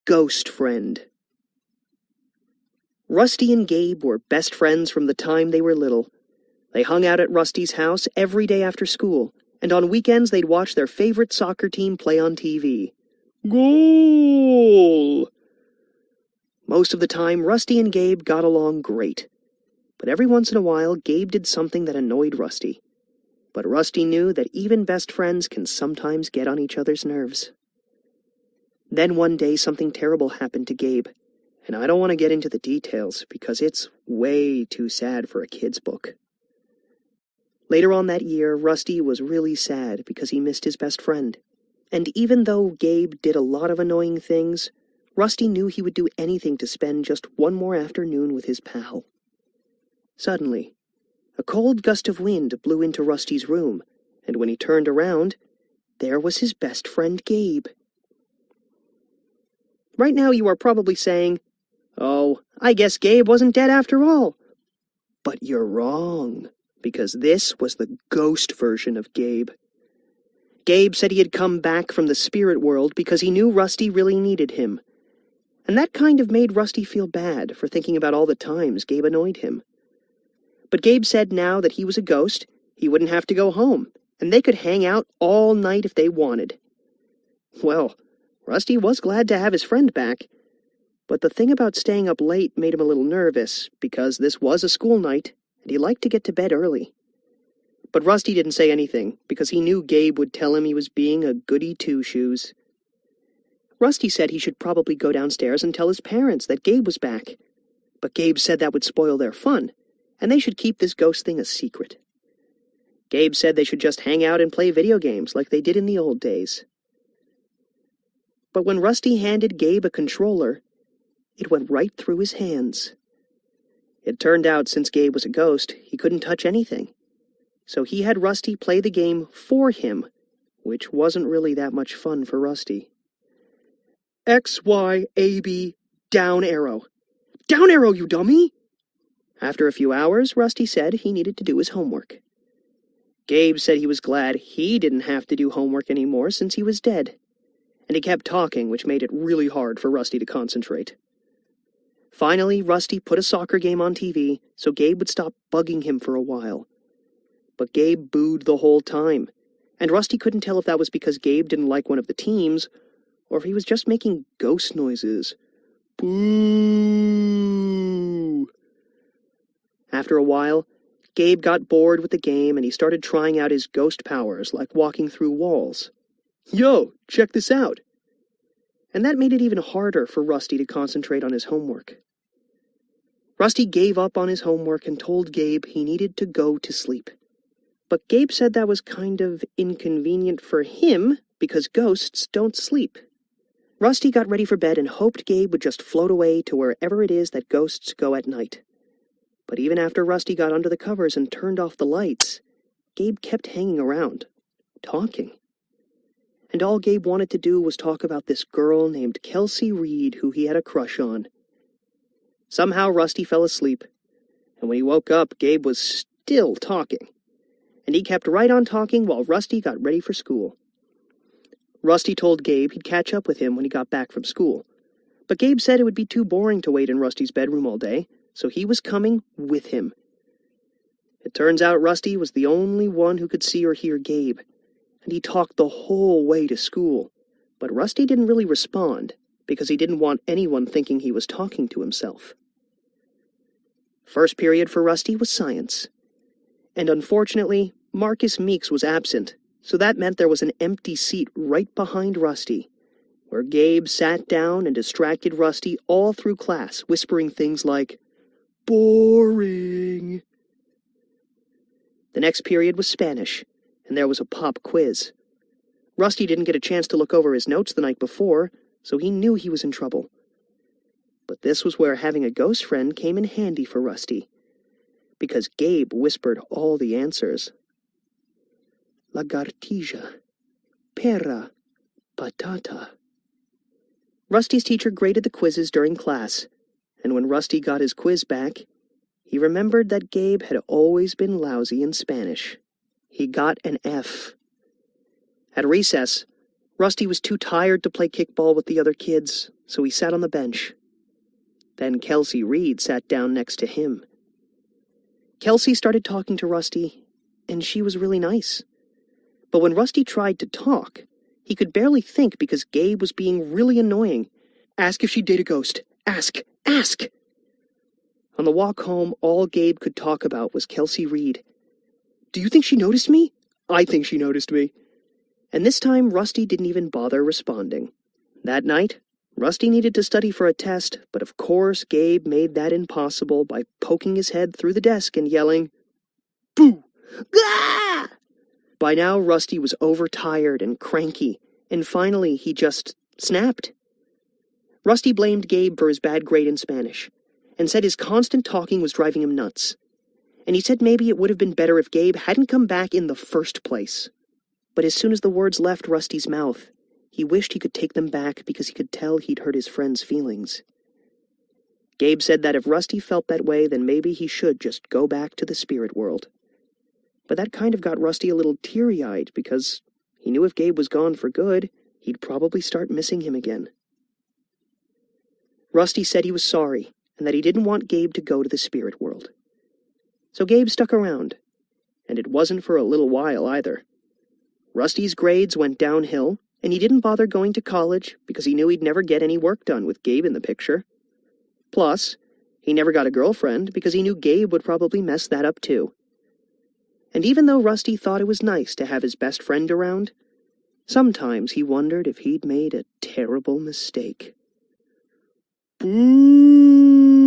ghost friend. Rusty and Gabe were best friends from the time they were little. They hung out at Rusty's house every day after school, and on weekends they'd watch their favorite soccer team play on TV. Goal! Most of the time, Rusty and Gabe got along great. But every once in a while, Gabe did something that annoyed Rusty. But Rusty knew that even best friends can sometimes get on each other's nerves. Then one day something terrible happened to Gabe, and I don't want to get into the details because it's way too sad for a kid's book. Later on that year, Rusty was really sad because he missed his best friend. And even though Gabe did a lot of annoying things, Rusty knew he would do anything to spend just one more afternoon with his pal. Suddenly, a cold gust of wind blew into Rusty's room, and when he turned around, there was his best friend Gabe. Right now you are probably saying, "Oh, I guess Gabe wasn't dead after all." But you're wrong, because this was the ghost version of Gabe. Gabe said he had come back from the spirit world because he knew Rusty really needed him. And that kind of made Rusty feel bad for thinking about all the times Gabe annoyed him. But Gabe said now that he was a ghost, he wouldn't have to go home, and they could hang out all night if they wanted. Well, Rusty was glad to have his friend back, but the thing about staying up late made him a little nervous, because this was a school night, and he liked to get to bed early. But Rusty didn't say anything, because he knew Gabe would tell him he was being a goody two-shoes. Rusty said he should probably go downstairs and tell his parents that Gabe was back, but Gabe said that would spoil their fun, and they should keep this ghost thing a secret. Gabe said they should just hang out and play video games like they did in the old days. But when Rusty handed Gabe a controller, it went right through his hands. It turned out since Gabe was a ghost, he couldn't touch anything. So he had Rusty play the game for him, which wasn't really that much fun for Rusty. X, Y, A, B, down arrow. Down arrow, you dummy! After a few hours, Rusty said he needed to do his homework. Gabe said he was glad he didn't have to do homework anymore since he was dead. And he kept talking, which made it really hard for Rusty to concentrate. Finally, Rusty put a soccer game on TV so Gabe would stop bugging him for a while. But Gabe booed the whole time, and Rusty couldn't tell if that was because Gabe didn't like one of the teams, or if he was just making ghost noises. Boo! After a while, Gabe got bored with the game and he started trying out his ghost powers, like walking through walls. Yo, check this out! And that made it even harder for Rusty to concentrate on his homework. Rusty gave up on his homework and told Gabe he needed to go to sleep. But Gabe said that was kind of inconvenient for him because ghosts don't sleep. Rusty got ready for bed and hoped Gabe would just float away to wherever it is that ghosts go at night. But even after Rusty got under the covers and turned off the lights, Gabe kept hanging around, talking. And all Gabe wanted to do was talk about this girl named Kelsey Reed who he had a crush on. Somehow Rusty fell asleep, and when he woke up, Gabe was still talking. And he kept right on talking while Rusty got ready for school. Rusty told Gabe he'd catch up with him when he got back from school. But Gabe said it would be too boring to wait in Rusty's bedroom all day, so he was coming with him. It turns out Rusty was the only one who could see or hear Gabe, and he talked the whole way to school. But Rusty didn't really respond, because he didn't want anyone thinking he was talking to himself. First period for Rusty was science. And unfortunately, Marcus Meeks was absent, so that meant there was an empty seat right behind Rusty, where Gabe sat down and distracted Rusty all through class, whispering things like, "Boring." The next period was Spanish, and there was a pop quiz. Rusty didn't get a chance to look over his notes the night before, so he knew he was in trouble. But this was where having a ghost friend came in handy for Rusty, because Gabe whispered all the answers. Lagartija, pera, patata. Rusty's teacher graded the quizzes during class, and when Rusty got his quiz back, he remembered that Gabe had always been lousy in Spanish. He got an F. At recess, Rusty was too tired to play kickball with the other kids, so he sat on the bench. Then Kelsey Reed sat down next to him. Kelsey started talking to Rusty, and she was really nice. But when Rusty tried to talk, he could barely think because Gabe was being really annoying. Ask if she'd date a ghost. Ask! Ask! On the walk home, all Gabe could talk about was Kelsey Reed. Do you think she noticed me? I think she noticed me. And this time, Rusty didn't even bother responding. That night, Rusty needed to study for a test, but of course Gabe made that impossible by poking his head through the desk and yelling, Boo! Gah! By now, Rusty was overtired and cranky, and finally he just snapped. Rusty blamed Gabe for his bad grade in Spanish, and said his constant talking was driving him nuts. And he said maybe it would have been better if Gabe hadn't come back in the first place. But as soon as the words left Rusty's mouth, he wished he could take them back because he could tell he'd hurt his friend's feelings. Gabe said that if Rusty felt that way, then maybe he should just go back to the spirit world. But that kind of got Rusty a little teary-eyed because he knew if Gabe was gone for good, he'd probably start missing him again. Rusty said he was sorry and that he didn't want Gabe to go to the spirit world. So Gabe stuck around, and it wasn't for a little while either. Rusty's grades went downhill, and he didn't bother going to college because he knew he'd never get any work done with Gabe in the picture. Plus, he never got a girlfriend because he knew Gabe would probably mess that up too. And even though Rusty thought it was nice to have his best friend around, sometimes he wondered if he'd made a terrible mistake. Boo! Gah! By now, Rusty was overtired and cranky, and finally he just snapped. Rusty started talking to Rusty, and she was really nice. But when Rusty tried to talk, he could barely think because Gabe was being really annoying. Ask if she'd date a ghost. Ask! Ask! On the walk home, all Gabe could talk about was Kelsey Reed. Do you think she noticed me? I think she noticed me. And this time, Rusty didn't even bother responding. That night, Rusty needed to study for a test, but of course Gabe made that impossible by poking his head through the desk and yelling, Boo! Gah! By now, Rusty was overtired and cranky, and finally he just snapped.